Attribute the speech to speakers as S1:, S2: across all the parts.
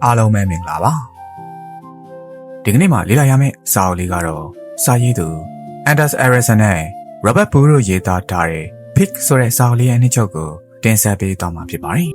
S1: အားလုံးပဲမင်္ဂလာပါဒီကနေ့မှာလေ့လာရမယ့်စာအုပ်လေးကတော့စာရေးသူ Anders Ericsson နဲ့ Robert Bull တို့ရေးသားထားတဲ့ Pig ဆိုတဲ့စာအုပ်လေးရဲ့အနှစ်ချုပ်ကိုတင်ဆက်ပေးသွားမှာဖြစ်ပါတယ်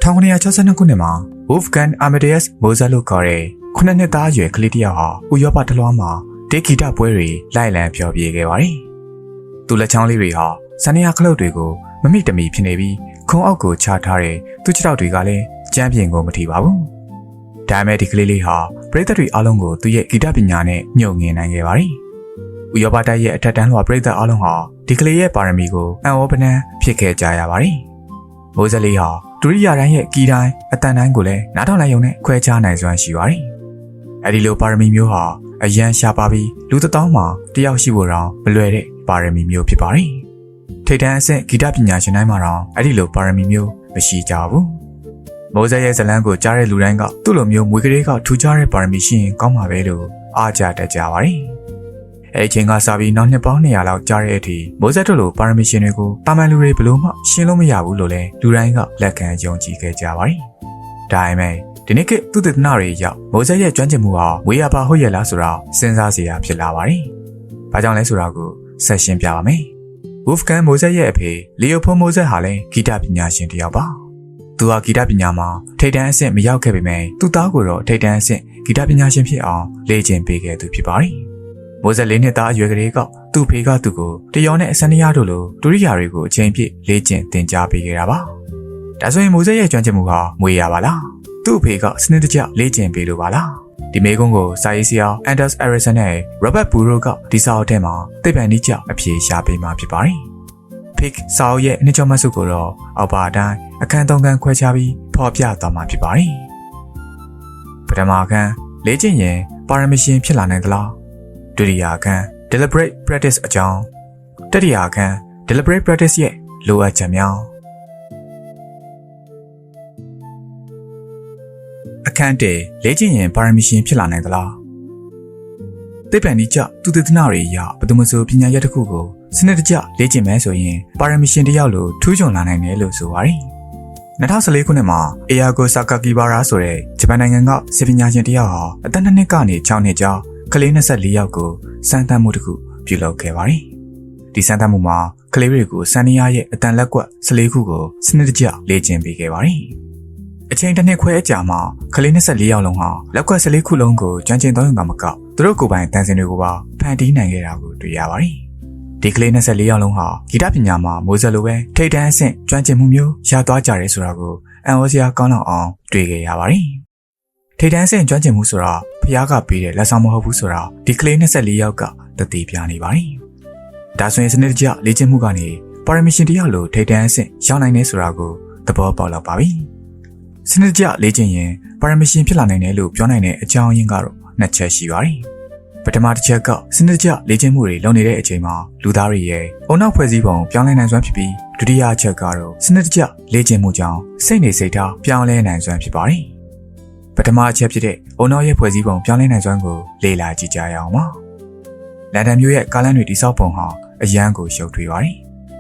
S1: 1962ခုနှစ်မှာ Wolfgang Amadeus Mozart လို့ခေါ်တဲ့9နှစ်သားအရွယ်ကလေးတစ်ယောက်ဟာဥရောပတစ်လွှားမှာတေးဂီတပွဲတွေလိုက်လံဖျော်ဖြေခဲ့ပါတယ်သူလက်ချောင်းလေးတွေဟာစနေရခလုတ်တွေကိုမမိတမီဖြစ်နေပြီးခုံအောက်ကိုချထားတဲ့သူ့ခြေထောက်တွေကလည်းကြမ်းပြင်ကိုမထီပါဘူး။ဒါပေမဲ့ဒီကလေးလေးဟာပရိသတ်တွေအားလုံးကိုသူ့ရဲ့ဂီတပညာနဲ့ညှို့ငင်နိုင်ခဲ့ပါတယ်။ဥရောပတိုက်ရဲ့အထက်တန်းလွှာပရိသတ်အားလုံးဟာဒီကလေးရဲ့ပါရမီကိုအံ့ဩပန်းဖြစ်ခဲ့ကြရပါတယ်။မိုးစလေးဟာဒုတိယတိုင်းရဲ့ဂီတိုင်းအတန်တိုင်းကိုလည်းနားထောင်လိုက်ရုံနဲ့ခွဲခြားနိုင်စွမ်းရှိပါတယ်။အဲဒီလိုပါရမီမျိုးဟာအရန်ရှားပါပြီးလူတစ်တောင်းမှာတယောက်ရှိဖို့တောင်မလွယ်တဲ့ပါရမီမျိုးဖြစ်ပါတယ်။ထိပ်တန်းအဆင့်ဂီတပညာရှင်တိုင်းမှာတော့အဲ့ဒီလိုပါရမီမျိုးမရှိကြဘူး။မိုးစရဲ့ဇလန်းကိုကြားတဲ့လူတိုင်းကသူ့လိုမျိုးမွေးကလေးကထူခြားတဲ့ပါရမီရှိရင်ကောင်းမှာပဲလို့အားကြတတ်ကြပါတယ်။အဲ့ဒီချိန်ကစပြီးနောက်နှစ်ပေါင်း200လောက်ကြားတဲ့အထိမိုးစတို့လိုပါရမီရှင်တွေကိုတာမန်လူတွေဘလို့မှရှင်းလို့မရဘူးလို့လည်းလူတိုင်းကလက်ခံယုံကြည်ခဲ့ကြပါတယ်။ဒါပေမဲ့ဒီနေ့ကသူ့သဒ္ဒနာတွေရောက်မိုးစရဲ့ကျွမ်းကျင်မှုဟာဝေယပါဟုတ်ရဲ့လားဆိုတာစဉ်းစားစရာဖြစ်လာပါတယ်။ဘာကြောင့်လဲဆိုတာကိုဆက်ရှင်းပြပါမယ်။ Wolfgang Mozart ရဲ့အဖေ Leopold Mozart ဟာလည်းဂီတပညာရှင်တစ်ယောက်ပါ။သူဟာဂီတပညာမှာထိပ်တန်းအဆင့်မရောက်ခဲ့ပေမဲ့သူ့သားကိုတော့ထိပ်တန်းအဆင့်ဂီတပညာရှင်ဖြစ်အောင်လေ့ကျင့်ပေးခဲ့သူဖြစ်ပါတယ်။ Mozart 4နှစ်သားအရွယ်ကလေးကသူ့ဖေကသူ့ကိုတယောနဲ့အစန္ဒယာတို့လိုဒုတိယတွေကိုအချိန်ပြည့်လေ့ကျင့်သင်ကြားပေးခဲ့တာပါ။ဒါဆိုရင် Mozart ရဲ့ကျွမ်းကျင်မှုဟာမွေရပါလား။သူ့အဖေကစနစ်တကျလေ့ကျင့်ပေးလို့ပါလား။ဒီမေကွန်းကိုစာရေးဆရာ Anders Ericsson နဲ့ Robert Bull တို့ကဒီစာအုပ်ထဲမှာသိပ္ပံနည်းကျအဖြေရှာပေးမှာဖြစ်ပါတယ်။ Pig စာအုပ်ရဲ့အနှစ်ချုပ်မှတ်စုကိုတော့အောက်ပါအတိုင်းအခန်း3ခန်းခွဲခြားပြီးဖော်ပြသွားမှာဖြစ်ပါတယ်။ပထမအခန်းလေ့ကျင့်ရင်ပါရမီရှင်ဖြစ်လာနိုင်သလား။ဒုတိယအခန်း deliberate practice အကြောင်းတတိယအခန်း deliberate practice ရဲ့လိုအပ်ချက်များအခန်း1လေ့ကျင့်ရင်ပါရမီရှင်ဖြစ်လာနိုင်သလားသိပ္ပံနည်းကျသူသဒ္ဒနာတွေအရဘယ်သူမှဆိုပညာရပ်တစ်ခုကိုစနစ်တကျလေ့ကျင့်မယ်ဆိုရင်ပါရမီရှင်တစ်ယောက်လိုထူးချွန်လာနိုင်တယ်လို့ဆိုပါတယ်2014ခုနှစ်မှာအေယာကိုဆာကာကီဘာရာဆိုတဲ့ဂျပန်နိုင်ငံကစစ်ပညာရှင်တစ်ယောက်ဟာအသက်2နှစ်ကနေ6နှစ်ကြာကလေး24ယောက်ကိုစမ်းသပ်မှုတစ်ခုပြုလုပ်ခဲ့ပါတယ်ဒီစမ်းသပ်မှုမှာကလေးတွေကိုစန္ဒယာရဲ့အတန်လက်ကွက်14ခုကိုစနစ်တကျလေ့ကျင့်ပေးခဲ့ပါတယ်အချိန်တစ်နှစ်ခွဲအကြာမှာကလေး24ယောက်လုံးဟာလက်ကွက်14ခုလုံးကိုကျွမ်းကျင်သုံးရုံကမကသူတို့ကိုယ်ပိုင်တန်စင်တွေကိုပါဖန်တီးနိုင်ခဲ့တာကိုတွေ့ရပါတယ်ဒီကလေး24ယောက်လုံးဟာဂီတပညာမှာမိုးစလိုပဲထိပ်တန်းအဆင့်ကျွမ်းကျင်မှုမျိုးရသွားကြတယ်ဆိုတာကိုအံ့ဩစရာကောင်းလောက်အောင်တွေ့ခဲ့ရပါတယ်ထိပ်တန်းအဆင့်ကျွမ်းကျင်မှုဆိုတာဖျားကပေးတဲ့လက်ဆောင်မဟုတ်ဘူးဆိုတာဒီကလေး24ယောက်ကသတိပြနေပါတယ်ဒါဆိုရင်စနစ်တကျလေ့ကျင့်မှုကနေပါရမီရှင်တစ်ယောက်လိုထိပ်တန်းအဆင့်ရောက်နိုင်နေဆိုတာကိုသဘောပေါက်လောက်ပါပြီစနစ်တကျလေ့ကျင့်ရင်ပါရမီရှင်ဖြစ်လာနိုင်တယ်လို့ပြောနိုင်တဲ့အကြောင်းရင်းကတော့2ချက်ရှိပါတယ်ပထမတစ်ချက်ကစနစ်တကျလေ့ကျင့်မှုတွေလုပ်နေတဲ့အချိန်မှာလူသားတွေရဲ့အုံနောက်ဖွဲ့စည်းပုံပြောင်းလဲနိုင်စွမ်းဖြစ်ပြီးဒုတိယအချက်ကတော့စနစ်တကျလေ့ကျင့်မှုကြောင့်စိတ်နေစိတ်ထားပြောင်းလဲနိုင်စွမ်းဖြစ်ပါတယ်ပထမအချက်ဖြစ်တဲ့အုံနောက်ရဲ့ဖွဲ့စည်းပုံပြောင်းလဲနိုင်စွမ်းကိုလေ့လာကြည့်ကြရအောင်ပါလန်ဒန်မြို့ရဲ့ကားလမ်းတွေတိစောက်ပုံဟာအရန်ကိုရှုပ်ထွေးပါတယ်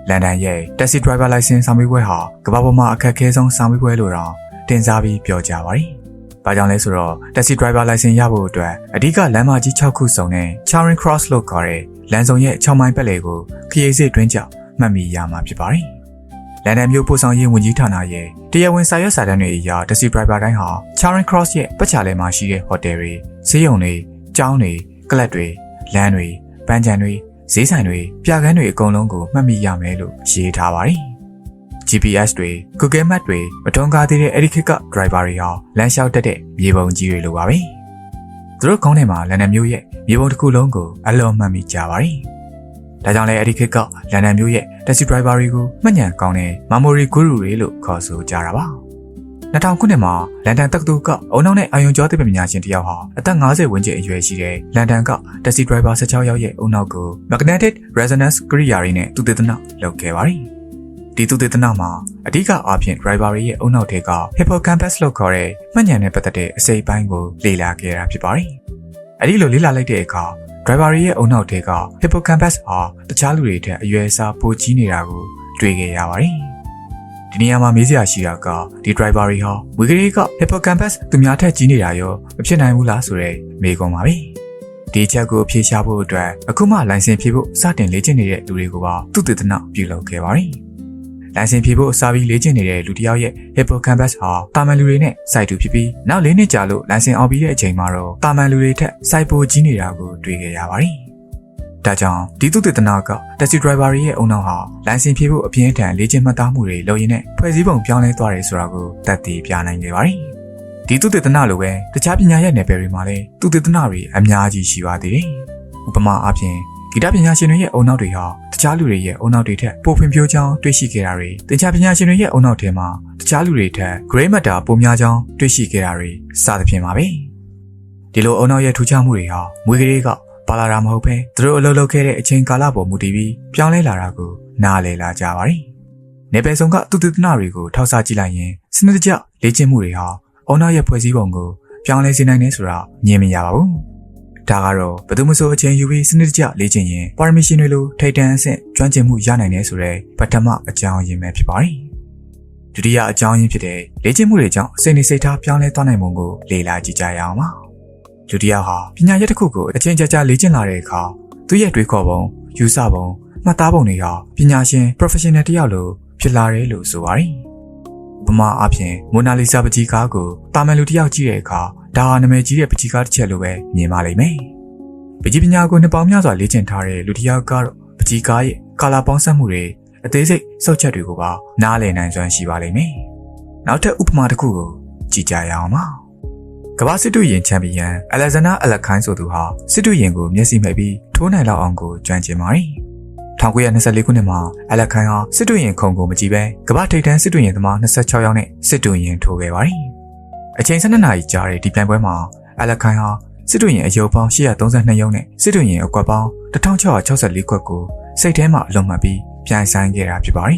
S1: လန်ဒန်ရဲ့ taxi driver license စာမေးပွဲဟာကမ္ဘာပေါ်မှာအခက်အခဲဆုံးစာမေးပွဲလို့တော့တင်စားပြီးပြောကြပါတယ်။ဘာကြောင့်လဲဆိုတော့ taxi driver license ရဖို့အတွက်အဓိကလမ်းမကြီး6ခုစုံနဲ့ Charing Cross လို့ခေါ်တဲ့လမ်းစုံရဲ့6မိုင်ပတ်လည်ကိုခရီးစစ်တွင်းကြောင့်မှတ်မိရမှာဖြစ်ပါတယ်။လန်ဒန်မြို့ပို့ဆောင်ရေးဝန်ကြီးဌာနရဲ့တရားဝင်စာရွက်စာတမ်းတွေအရ taxi driver တိုင်းဟာ Charing Cross ရဲ့ပတ်ချာလည်မှာရှိတဲ့ဟိုတယ်တွေ၊ဈေးရုံတွေ၊ကျောင်းတွေ၊ကလပ်တွေ၊လမ်းတွေ၊ပန်းခြံတွေ၊ဈေးဆိုင်တွေ၊ပြခန်းတွေအကုန်လုံးကိုမှတ်မိရမယ်လို့ရေးထားပါတယ်။ GPS တွေ Google Map တွေမတုံးကားသေးတဲ့အဲ့ဒီခေတ်က driver တွေဟာလမ်းလျှောက်တက်တဲ့မြေပုံကြီးတွေလိုပါပဲ။သူတို့ခေါင်းထဲမှာလန်ဒန်မြို့ရဲ့မြေပုံတစ်ခုလုံးကိုအလုံးမှတ်မိကြပါတယ်။ဒါကြောင့်လည်းအဲ့ဒီခေတ်ကလန်ဒန်မြို့ရဲ့ taxi driver တွေကိုမှတ်ဉာဏ်ကောင်းတဲ့ memory guru တွေလို့ခေါ်ဆိုကြတာပါ။2000ခုနှစ်မှာလန်ဒန်တက္ကသိုလ်ကအုံနောက်နဲ့အာယုံကျော်သိပ္ပံပညာရှင်တစ်ယောက်ဟာအသက်50ဝန်းကျင်အရွယ်ရှိတဲ့လန်ဒန်က taxi driver 16ယောက်ရဲ့အုံနောက်ကို magnetic resonance ကိရိယာတွေနဲ့သူသေသနာလုပ်ခဲ့ပါတယ်။ဒီသူသေသနာမှာအဓိကအားဖြင့် driver ရဲ့အုံနောက်ထဲက hippocampus လို့ခေါ်တဲ့မှတ်ဉာဏ်နဲ့ပတ်သက်တဲ့အစိတ်ပိုင်းကိုလေ့လာခဲ့တာဖြစ်ပါတယ်။အဲဒီလိုလေ့လာလိုက်တဲ့အခါ driver ရဲ့အုံနောက်ထဲက hippocampus ဟာတခြားလူတွေထက်အရွယ်အစားပိုကြီးနေတာကို တွေ့ခဲ့ရပါတယ်ဒီနေရာမှာမေးစရာရှိတာကဒီ driver တွေဟာဝီဂရီက hippocampus သူများထက်ကြီးနေတာရောမဖြစ်နိုင်ဘူးလားဆိုတဲ့မေးခွန်းပါပဲဒီချက်ကိုဖြေရှာဖို့အတွက်အခုမှလိုင်စင်ဖြည့်ဖို့စတင်လေ့ကျင့်နေတဲ့လူတွေကိုပါသူတေသနပြုလုပ်ခဲ့ပါတယ်လိုင်စင်ဖြည့်ဖို့အစားပြီးလေ့ကျင့်နေတဲ့လူတစ်ယောက်ရဲ့ hippocampus ဟာတာမန်လူတွေနဲ့စိုက်တူဖြစ်ပြီးနောက်၄နှစ်ကြာလို့လိုင်စင်အောင်ပြီးတဲ့အချိန်မှာတော့တာမန်လူတွေထက်စိုက်ပိုကြီးနေတာကိုတွေ့ခဲ့ရပါတယ်ဒါကြောင့်ဒီသူတေသနက taxi driver ရဲ့အုံနောက်ဟာလိုင်စင်ဖြည့်ဖို့အပြင်းထန်လေ့ကျင့်မှတ်သားမှုတွေလုပ်ရင်းနဲ့ဖွဲ့စည်းပုံပြောင်းလဲသွားတယ်ဆိုတာကိုသက်သေပြနိုင်ခဲ့ပါတယ်ဒီသူတေသနလိုပဲတခြားပညာရဲ့နယ်ပယ်တွေမှာလည်းသူတေသနတွေအများကြီးရှိပါသေးတယ်ဥပမာအားဖြင့်ဂီတပညာရှင်တွေရဲ့အုံနောက်တွေဟာတခြားလူတွေရဲ့အုံနောက်တွေထက်ပိုဖွံ့ဖြိုးကြောင်းတွေ့ရှိခဲ့တာတွေသင်္ချာပညာရှင်တွေရဲ့အုံနောက်ထဲမှာတခြားလူတွေထက် gray matter ပိုများကြောင်းတွေ့ရှိခဲ့တာတွေစသဖြင့်ပါပဲဒီလိုအုံနောက်ရဲ့ထူးခြားမှုတွေဟာမွေးကလေးကပါလာတာမဟုတ်ပဲသူတို့အလုပ်လုပ်ခဲ့တဲ့အချိန်ကာလပေါ်မူတည်ပြီးပြောင်းလဲလာတာကိုနားလည်လာကြပါတယ်နယ်ပယ်ဆောင်ကသူတေသနတွေကိုထောက်ဆကြည့်လိုက်ရင်စနစ်တကျလေ့ကျင့်မှုတွေဟာအုံနောက်ရဲ့ဖွဲ့စည်းပုံကိုပြောင်းလဲစေနိုင်တယ်ဆိုတာညင်မရပါဘူးဒါကတော့ဘယ်သူမှဆိုအချိန်ယူပြီးစနစ်တကျလေ့ကျင့်ရင်ပါရမီရှင်တွေလိုထိပ်တန်းအဆင့်ကျွမ်းကျင်မှုရနိုင်တယ်ဆိုတဲ့ပထမအကြောင်းရင်းပဲဖြစ်ပါတယ်ဒုတိယအကြောင်းရင်းဖြစ်တဲ့လေ့ကျင့်မှုတွေကြောင့်စိတ်နေစိတ်ထားပြောင်းလဲသွားနိုင်မှုကိုလေ့လာကြည့်ကြရအောင်ပါလူတစ်ယောက်ဟာပညာရပ်တစ်ခုကိုအချိန်ကြာကြာလေ့ကျင့်လာတဲ့အခါသူ့ရဲ့တွေးခေါ်ပုံယူဆပုံမှတ်သားပုံတွေဟာပညာရှင် professional တစ်ယောက်လိုဖြစ်လာတယ်လို့ဆိုပါတယ်ဥပမာအားဖြင့်မိုနာလီဆာပကြီးကားကိုတာမန်လူတစ်ယောက်ကြည့်တဲ့အခါဒါဟာနာမည်ကြီးတဲ့ပကြီးကားတစ်ချက်လိုပဲမြင်ပါလိမ့်မယ်ပကြီးပညာကိုနှစ်ပေါင်းများစွာလေ့ကျင့်ထားတဲ့လူတစ်ယောက်ကတော့ပကြီးကားရဲ့ကာလာပေါင်းစပ်မှုတွေအသေးစိတ်စုပ်ချက်တွေကိုပါနားလည်နိုင်စွမ်းရှိပါလိမ့်မယ်နောက်ထပ်ဥပမာတစ်ခုကိုကြည့်ကြရအောင်ပါကမ္ဘာစစ်တုရင်ချန်ပီယံအလက်ဇန်ဒါအလက်ခိုင်းဆိုသူဟာစစ်တုရင်ကိုမျက်စိမှိတ်ပြီးထိုးနိုင်လောက်အောင်ကိုကျွမ်းကျင်ပါတယ်1924ခုနှစ်မှာအလက်ခိုင်းဟာစစ်တုရင်ခုံကိုမကြည့်ပဲကမ္ဘာထိပ်တန်းစစ်တုရင်သမား26ယောက်နဲ့စစ်တုရင်ထိုးခဲ့ပါတယ်အချိန်12နာရီကြာတဲ့ဒီပြိုင်ပွဲမှာအလက်ခိုင်းဟာစစ်တုရင်အယုတ်ပေါင်း832ယောက်နဲ့စစ်တုရင်အကွက်ပေါင်း1664ခွက်ကိုစိတ်ထဲမှာအလုံးမှတ်ပြီးပြိုင်ဆိုင်ခဲ့တာဖြစ်ပါတယ်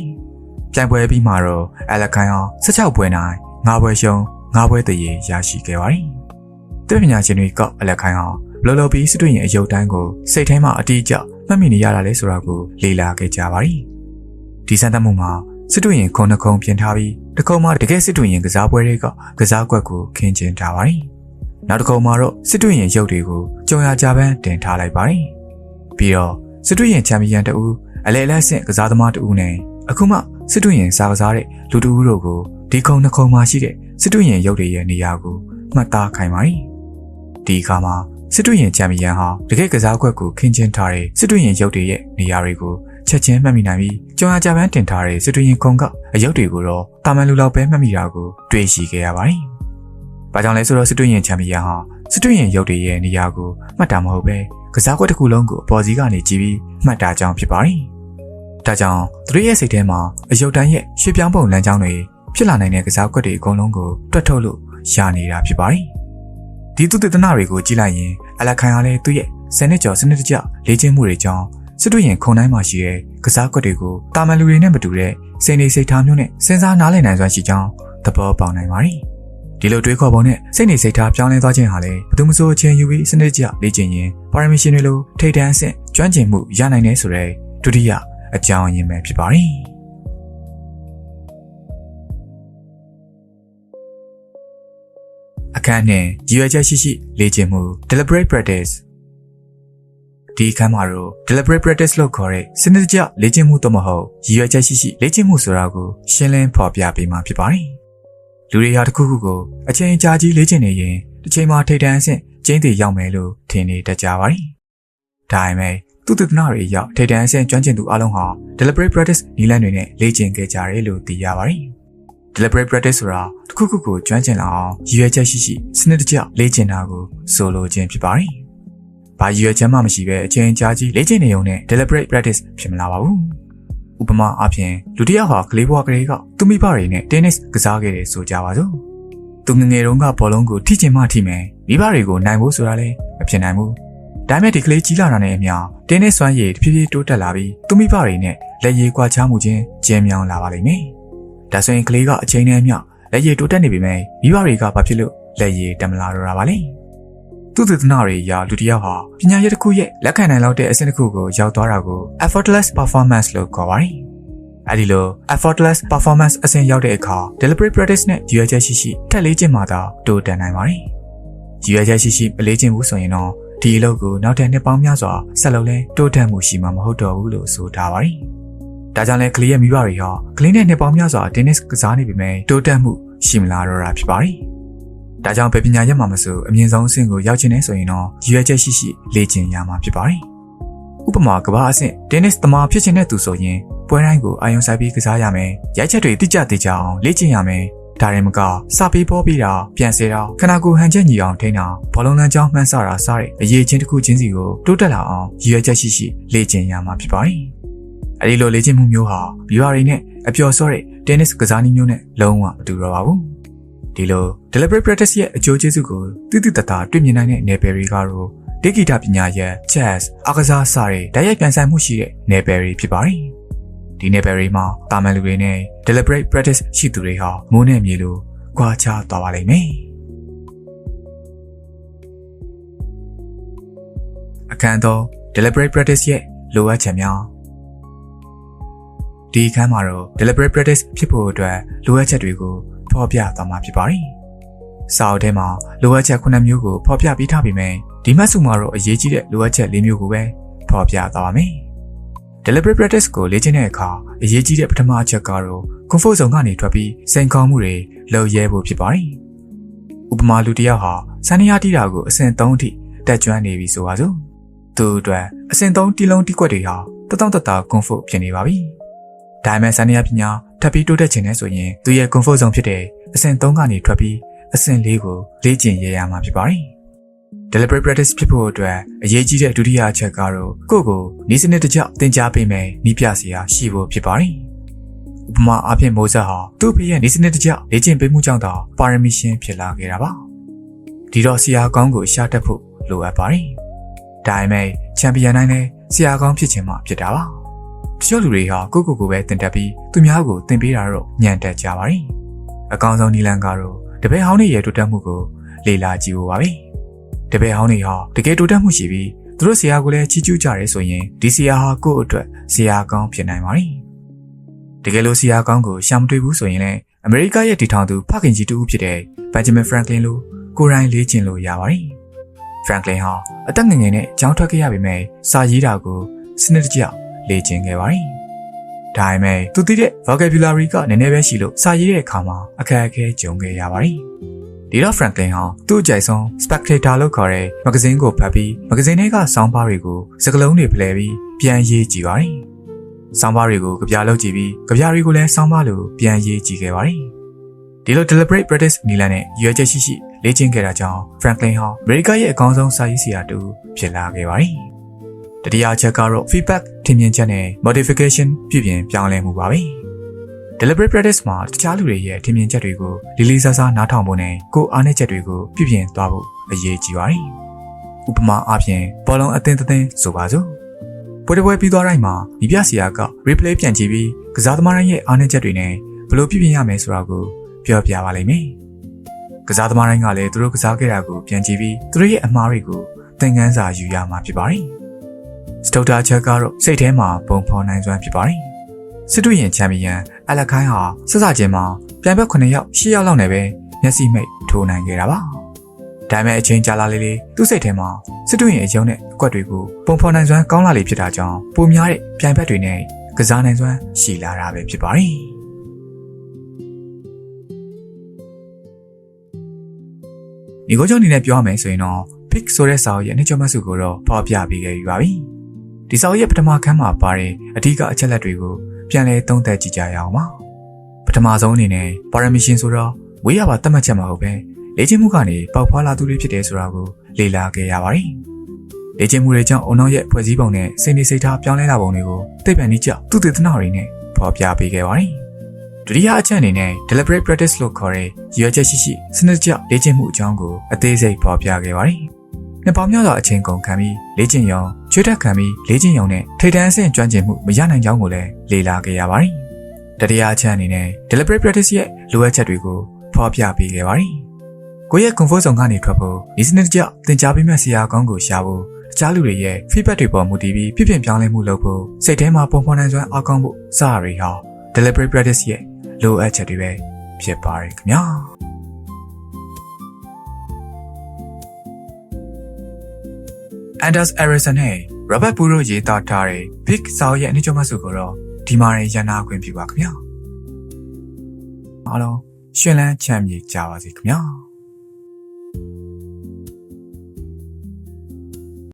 S1: ပြိုင်ပွဲပြီးမှာတော့အလက်ခိုင်းဟာ16ပွဲနိုင်9ပွဲရှုံး9ပွဲတရေရရှိခဲ့ပါတယ်။သူပညာရှင်တွေကအလက်ခိုင်းအောင်လောလောပြီးစစ်တွေ့ရင်အယုတ်တိုင်းကိုစိတ်ထဲမှာအတိအကျမှတ်မိနေရတာလဲဆိုတာကိုလေ့လာခဲ့ကြပါတယ်။ဒီစံတတ်မှုမှာစစ်တွေ့ရင်ခုံနှခုံပြင်ထားပြီးတစ်ခုံမှာတကယ်စစ်တွေ့ရင်ကစားပွဲတွေကကစားကွက်ကိုခင်းကျင်းထားပါတယ်။နောက်တစ်ခုံမှာတော့စစ်တွေ့ရင်ရုပ်တွေကိုကြုံရကြပန်းတင်ထားလိုက်ပါတယ်။ပြီးတော့စစ်တွေ့ရင်ချန်ပီယံတဦးအလဲအလဲဆင့်ကစားသမားတဦးနဲ့အခုမှစစ်တွေ့ရင်စားကစားတဲ့လူတဦးတို့ကိုဒီခုံနှခုံမှာရှိတဲ့စစ်တွေ့ရင်ရုပ်တွေရဲ့နေရာကိုမှတ်သားခိုင်းပါတယ်။ဒီအခါမှာစစ်တွေ့ရင်ချန်ပီယံဟာတကယ်ကစားကွက်ကိုခင်းကျင်းထားတဲ့စစ်တွေ့ရင်ရုပ်တွေရဲ့နေရာတွေကိုချက်ချင်းမှတ်မိနိုင်ပြီးကြုံရကြပန်းတင်ထားတဲ့စစ်တွေ့ရင်ခုံကအရုပ်တွေကိုတော့တာမန်လူလောက်ပဲမှတ်မိတာကိုတွေ့ရှိခဲ့ရပါတယ်။ဘာကြောင့်လဲဆိုတော့စစ်တွေ့ရင်ချန်ပီယံဟာစစ်တွေ့ရင်ရုပ်တွေရဲ့နေရာကိုမှတ်တာမဟုတ်ပဲကစားကွက်တစ်ခုလုံးကိုအပေါ်စီးကနေကြည့်ပြီးမှတ်တာကြောင့်ဖြစ်ပါတယ်။ဒါကြောင့်သူတို့ရဲ့စိတ်ထဲမှာအရုပ်တိုင်းရဲ့ရွှေ့ပြောင်းပုံလမ်းကြောင်းတွေဖြစ်လာနိုင်တဲ့ကစားကွက်တွေအကုန်လုံးကိုတွက်ထုတ်လို့ရနေတာဖြစ်ပါတယ်။ဒီသူတေသနတွေကိုကြည့်လိုက်ရင်အလက်ခိုင်အားလည်းသူ့ရဲ့စနစ်ကျော်စနစ်တကျလေ့ကျင့်မှုတွေကြောင့်စစ်တွေ့ရင်ခုံတိုင်းမှာရှိတဲ့ကစားကွက်တွေကိုတာမန်လူတွေနဲ့မတူတဲ့စိတ်နေစိတ်ထားမျိုးနဲ့စဉ်းစားနားလည်နိုင်စွမ်းရှိကြောင်းသဘောပေါက်နိုင်ပါတယ်။ဒီလိုတွေးခေါ်ပုံနဲ့စိတ်နေစိတ်ထားပြောင်းလဲသွားခြင်းဟာလည်းဘယ်သူမှဆိုအချင်းယူပြီးစနစ်တကျလေ့ကျင့်ရင်ပါရမီရှင်တွေလိုထိပ်တန်းအဆင့်ကျွမ်းကျင်မှုရနိုင်တယ်ဆိုတဲ့ဒုတိယအကြောင်းရင်းပဲဖြစ်ပါတယ်။အခန်းနဲ့ရည်ရွယ်ချက်ရှိရှိလေ့ကျင့်မှု deliberate practice ဒီအခန်းမှာတော့ deliberate practice လို့ခေါ်တဲ့စနစ်တကျလေ့ကျင့်မှုတော့မဟုတ်ရည်ရွယ်ချက်ရှိရှိလေ့ကျင့်မှုဆိုတာကိုရှင်းလင်းဖော်ပြပေးမှာဖြစ်ပါတယ်။လူတွေဟာတစ်ခုခုကိုအချိန်ကြာကြီးလေ့ကျင့်နေရင်တစ်ချိန်မှာထိပ်တန်းအဆင့်ကျင်းတည်ရောက်မယ်လို့ထင်နေတတ်ကြပါတယ်။ဒါပေမဲ့သူတေသနတွေရောက်ထိပ်တန်းအဆင့်ကျွမ်းကျင်သူအလုံးဟာ deliberate practice နည်းလမ်းတွေနဲ့လေ့ကျင့်ခဲ့ကြတယ်လို့သိရပါတယ်။ deliberate practice ဆိုတာတစ်ခုခုကိုကျွမ်းကျင်လာအောင်ရည်ရွယ်ချက်ရှိရှိစနစ်တကျလေ့ကျင့်တာကိုဆိုလိုခြင်းဖြစ်ပါတယ်။ဘာရည်ရွယ်ချက်မှမရှိဘဲအချိန်ကြာကြီးလေ့ကျင့်နေုံနဲ့ deliberate practice ဖြစ်မလာပါဘူး။ဥပမာအားဖြင့်လူတစ်ယောက်ဟာကလေးဘဝကလေးကသူ့မိဘတွေနဲ့ tennis ကစားခဲ့တယ်ဆိုကြပါစို့။သူငယ်ငယ်တုန်းကဘောလုံးကိုထိချင်မှထိမယ်။မိဘတွေကိုနိုင်ဖို့ဆိုတာလည်းမဖြစ်နိုင်ဘူး။ဒါပေမဲ့ဒီကလေးကြီးလာတာနဲ့အမျှ tennis စွမ်းရည်တဖြည်းဖြည်းတိုးတက်လာပြီးသူ့မိဘတွေနဲ့လက်ရည်ကွာခြားမှုချင်းကျဉ်းမြောင်းလာပါလိမ့်မယ်။ဒါဆိုရင်ကလေးကအချိန်နဲ့အမျှလက်ရည်တိုးတက်နေပြီမဲ့မိဘတွေကဘာဖြစ်လို့လက်ရည်တက်မလာတော့တာပါလဲ။သူတေသနတွေအရလူတစ်ယောက်ဟာပညာရေးတစ်ခုရဲ့လက်ခံနိုင်လောက်တဲ့အဆင့်တစ်ခုကိုရောက်သွားတာကို effortless performance လို့ခေါ်ပါတယ်။ အဲဒီလို effortless performance အဆင့်ရောက်တဲ့အခါ deliberate practice နဲ့ရည်ရွယ်ချက်ရှိရှိထက်လေ့ကျင့်မှသာတိုးတက်နိုင်ပါတယ်။ရည်ရွယ်ချက်ရှိရှိမလေ့ကျင့်ဘူးဆိုရင်တော့ဒီအလုပ်ကိုနောက်ထပ်နှစ်ပေါင်းများစွာဆက်လုပ်လဲတိုးတက်မှုရှိမှာမဟုတ်တော့ဘူးလို့ဆိုထားပါတယ်။ဒါကြောင့်လဲကလေးရဲ့မိဘတွေဟာကလေးနဲ့နှစ်ပေါင်းများစွာ tennis ကစားနေပေမဲ့တိုးတက်မှုရှိမလာတော့တာဖြစ်ပါတယ်။ဒါကြောင့်ပဲပညာရပ်မှာမဆိုအမြင့်ဆုံးအဆင့်ကိုရောက်ချင်နေဆိုရင်တော့ရည်ရွယ်ချက်ရှိရှိလေ့ကျင့်ရမှာဖြစ်ပါတယ်။ဥပမာကမ္ဘာအဆင့် tennis သမားဖြစ်ချင်တဲ့သူဆိုရင်ပွဲတိုင်းကိုအာရုံစိုက်ပြီးကစားရမယ်။ရိုက်ချက်တွေတိကျအောင်လေ့ကျင့်ရမယ်။ဒါရင်မကစပေးပေါ်ပြီးတာပြန်စေတာခနာကိုဟန်ချက်ညီအောင်ထိန်းတာဘောလုံးလမ်းကြောင်းမှန်းဆတာစတဲ့အရေးချင်းတစ်ခုချင်းစီကိုတိုးတက်လာအောင်ရည်ရွယ်ချက်ရှိရှိလေ့ကျင့်ရမှာဖြစ်ပါတယ်။အဲဒီလိုလေ့ကျင့်မှုမျိုးဟာဘီဝါတွေနဲ့အပျော်စောတဲ့ tennis ကစားနည်းမျိုးနဲ့လုံးဝမတူတော့ပါဘူး။ဒီလို deliberate practice ရဲ့အကျိုးကျေးဇူးကိုသိသိသာသာတွေ့မြင်နိုင်တဲ့နယ်ပယ်တွေကတော့ဒေဂီတာပညာရပ် chess အားကစားစတဲ့ဓာတ်ရိုက်ပြန်ဆိုင်မှုရှိတဲ့နယ်ပယ်တွေဖြစ်ပါတယ်။ဒီနယ်ပယ်တွေမှာတာမန်လူတွေနဲ့ deliberate practice ရှိသူတွေဟာမိုးနဲ့မြေလိုကွာခြားသွားပါလိမ့်မယ်။အခန်းတော့ deliberate practice ရဲ့လိုအပ်ချက်များဒီအခန်းမှာတော့ deliberate practice ဖြစ်ဖို့အတွက်လိုအပ်ချက်တွေကိုဖော်ပြသွားမှာဖြစ်ပါတယ်။စာအုပ်ထဲမှာလိုအပ်ချက်9မျိုးကိုဖော်ပြပေးထားပေမဲ့ဒီမှတ်စုမှာတော့အရေးကြီးတဲ့လိုအပ်ချက်4မျိုးကိုပဲဖော်ပြသွားပါမယ်။ deliberate practice ကိုလေ့ကျင့်တဲ့အခါအရေးကြီးတဲ့ပထမအချက်ကတော့ comfort zone ကနေထွက်ပြီးစိန်ခေါ်မှုတွေလုပ်ရဲဖို့ဖြစ်ပါတယ်။ဥပမာလူတစ်ယောက်ဟာစန္ဒယားတီးတာကိုအဆင့်3အထိတက်ကျွမ်းနေပြီဆိုပါစို့။သူ့အတွက်အဆင့်3တီးလုံးတီးကွက်တွေဟာတောင့်တ comfort ဖြစ်နေပါပြီ။ဒါပေမဲ့စန္ဒယားပညာထပ်ပြီးတိုးတက်ချင်နေဆိုရင်သူရဲ့ comfort zone ဖြစ်တဲ့အဆင့်3ကနေထွက်ပြီးအဆင့်4ကိုလေ့ကျင့်ရရမှာဖြစ်ပါတယ်။ deliberate practice ဖြစ်ဖို့အတွက်အရေးကြီးတဲ့ဒုတိယအချက်ကတော့ကိုယ့်ကိုနည်းစနစ်တကျသင်ကြားပေးမယ်နည်းပြစရာရှိဖို့ဖြစ်ပါတယ်။ဥပမာအားဖြင့်မိုးဆက်ဟာသူ့ဖေရဲ့နည်းစနစ်တကျလေ့ကျင့်ပေးမှုကြောင့်သာပါရမီရှင်ဖြစ်လာခဲ့တာပါ။ဒီတော့ဆရာကောင်းကိုရှာတက်ဖို့လိုအပ်ပါတယ်။ဒါပေမဲ့ချန်ပီယံတိုင်းလည်းဆရာကောင်းဖြစ်ချင်မှဖြစ်တာပါ။တချို့လူတွေဟာကိုယ့်ကိုယ်ပဲသင်တတ်ပြီးသူများကိုသင်ပေးတာတော့ညံ့တက်ကြပါတယ်။အကောင်းဆုံးနည်းလမ်းကတော့တပည့်ဟောင်းတွေရဲ့တိုးတက်မှုကိုလေ့လာကြည့်ဖို့ပါပဲ။တပည့်ဟောင်းတွေဟာတကယ်တိုးတက်မှုရှိပြီးသူတို့ဆရာကိုလည်းချီးကျူးကြရဲဆိုရင်ဒီဆရာဟာကိုယ့်အတွက်ဆရာကောင်းဖြစ်နိုင်ပါတယ်။တကယ်လို့ဆရာကောင်းကိုရှာမတွေ့ဘူးဆိုရင်လည်းအမေရိကရဲ့တည်ထောင်သူဖခင်ကြီးတူဦးဖြစ်တဲ့ Benjamin Franklin လိုကိုယ်တိုင်လေ့ကျင့်လို့ရပါတယ်။ Franklin ဟာအသက်ငယ်ငယ်နဲ့ကျောင်းထွက်ခဲ့ရပေမဲ့စာရေးတာကိုစနစ်တကျလေ့ကျင့်ခဲ့ပါတယ်။ဒါပေမဲ့သူသိတဲ့ vocabulary ကနည်းနည်းပဲရှိလို့စာရေးတဲ့အခါမှာအခက်အခဲကြုံခဲ့ရပါတယ်။ဒီတော့ Franklin ဟာသူ့အကြိုက်ဆုံး Spectator လို့ခေါ်တဲ့မဂ္ဂဇင်းကိုဖတ်ပြီးမဂ္ဂဇင်းထဲကဆောင်းပါးတွေကိုစကားလုံးတွေဖလှယ်ပြီးပြန်ရေးကြည့်ပါတယ်။ဆောင်းပါးတွေကိုကြပြလုပ်ကြည့်ပြီးကြပြတွေကိုလည်းဆောင်းပါးလိုပြန်ရေးကြည့်ခဲ့ပါတယ်။ဒီလို deliberate practice နည်းလမ်းနဲ့ရွေးချက်ရှိလေ့ကျင့်ခဲ့တာကြောင့် Franklin ဟာအမေရိကရဲ့အကောင်းဆုံးစာရေးဆရာတူဖြစ်လာခဲ့ပါတယ်။တတိယအချက်ကတော့ feedback ထင်မြင်ချက်နဲ့ modification ပြုပြင်ပြောင်းလဲမှုပါပဲ။ deliberate practice မှာတခြားလူတွေရဲ့ထင်မြင်ချက်တွေကိုလေးလေးစားစားနားထောင်ဖို့နဲ့ကိုယ်အားနည်းချက်တွေကိုပြုပြင်သွားဖို့အရေးကြီးပါတယ်။ဥပမာအားဖြင့်ဘောလုံးအသင်းဆိုပါစို့။ပွဲပြီးသွားတိုင်းမှာမိပြဆရာက replay ပြန်ကြည့်ပြီးကစားသမားတိုင်းရဲ့အားနည်းချက်တွေနဲ့ဘယ်လိုပြုပြင်ရမယ်ဆိုတာကိုပြောပြပါလိမ့်မယ်။ကစားသမားတိုင်းကလည်းသူတို့ကစားခဲ့တာကိုပြန်ကြည့်ပြီးသူတို့ရဲ့အမှားတွေကိုသင်ခန်းစာယူရမှာဖြစ်ပါတယ်။စတုတ္တာချက်ကတော့စိတ်ထဲမှာပုံဖော်နိုင်စွမ်းဖြစ်ပါတယ်။စစ်တွေ့ရင်ချန်ပီယံအလက်ခိုင်းဟာစစချင်းမှာပြိုင်ဘက်9ယောက်10ယောက်လောက်နဲ့ပဲမျက်စိမိတ်ထိုးနိုင်ခဲ့တာပါ။ဒါပေမဲ့အချိန်ကြာလာလေသူ့စိတ်ထဲမှာစစ်တွေ့ရင်အယုံနဲ့အကွက်တွေကိုပုံဖော်နိုင်စွမ်းကောင်းလာလေဖြစ်တာကြောင့်ပိုများတဲ့ပြိုင်ဘက်တွေနဲ့ကစားနိုင်စွမ်းရှိလာတာပဲဖြစ်ပါတယ်။ဒီကိုကြောင့်အနေနဲ့ပြောရမယ်ဆိုရင်တော့ Pick ဆိုတဲ့စာအုပ်ရဲ့အနှစ်ချုပ်မှတ်စုကိုတော့ဖော်ပြပေးခဲ့ပြီးပါပြီ။ဒီစာအုပ်ရဲ့ပထမခန်းမှာပါတဲ့အဓိကအချက်လက်တွေကိုပြန်လည်သုံးသပ်ကြည့်ကြရအောင်ပါ။ပထမဆုံးအနေနဲ့ပါရမီရှင်ဆိုတော့ဝေးရပါသတ်မှတ်ချက်မဟုတ်ပဲလေ့ကျင့်မှုကနေပေါက်ဖွာလာသူတွေဖြစ်တယ်ဆိုတာကိုလေ့လာခဲ့ရပါတယ်။လေ့ကျင့်မှုတွေကြောင့်အုံနောက်ရဲ့ဖွဲ့စည်းပုံနဲ့စိတ်နေစိတ်ထားပြောင်းလဲလာပုံတွေကိုသိပ္ပံနည်းကျသူတေသနတွေနဲ့ဖော်ပြပေးခဲ့ပါတယ်။ဒုတိယအချက်အနေနဲ့ deliberate practice လို့ခေါ်တဲ့ရည်ရွယ်ချက်ရှိစနစ်တကျလေ့ကျင့်မှုအကြောင်းကိုအသေးစိတ်ဖော်ပြခဲ့ပါတယ်။နှစ်ပေါင်းများစွာအချိန်ကုန်ခံပြီးလေ့ကျင့်ရုံချွေးတက်ခံပြီးလေ့ကျင့်ရုံနဲ့ထိပ်တန်းအဆင့်ကျွမ်းကျင်မှုမရနိုင်ကြောင်းကိုလည်းလေ့လာခဲ့ရပါတယ်။တတိယအချက်အနေနဲ့ deliberate practice ရဲ့လိုအပ်ချက်တွေကိုဖော်ပြပေးခဲ့ပါတယ်။ကိုယ့်ရဲ့ comfort zone ကနေထွက်ဖို့ဒီစနစ်တကျသင်ကြားပေးမဲ့ဆရာကောင်းကိုရှာဖို့အခြားလူတွေရဲ့ feedback တွေပေါ်မူတည်ပြီးပြည့်ပြည့်ပြောင်းလဲမှုလုပ်ဖို့စိတ်ထဲမှာပုံဖော်နိုင်စွမ်းအားကောင်းဖို့စရတွေဟာ deliberate practice ရဲ့လိုအပ်ချက်တွေပဲဖြစ်ပါတယ်ခင်ဗျာ Anders Ericsson နဲ့ Robert Puro ရေးသားထားတဲ့ Big စာအုပ်ရဲ့အနည်းချုပ်မှတ်စုကိုတော့ဒီမှာရန်နာခွင့်ပြုပါခင်ဗျာအားလုံးရှင်လန်းချမ်းမြေ့ကြပါစေခင်ဗျာ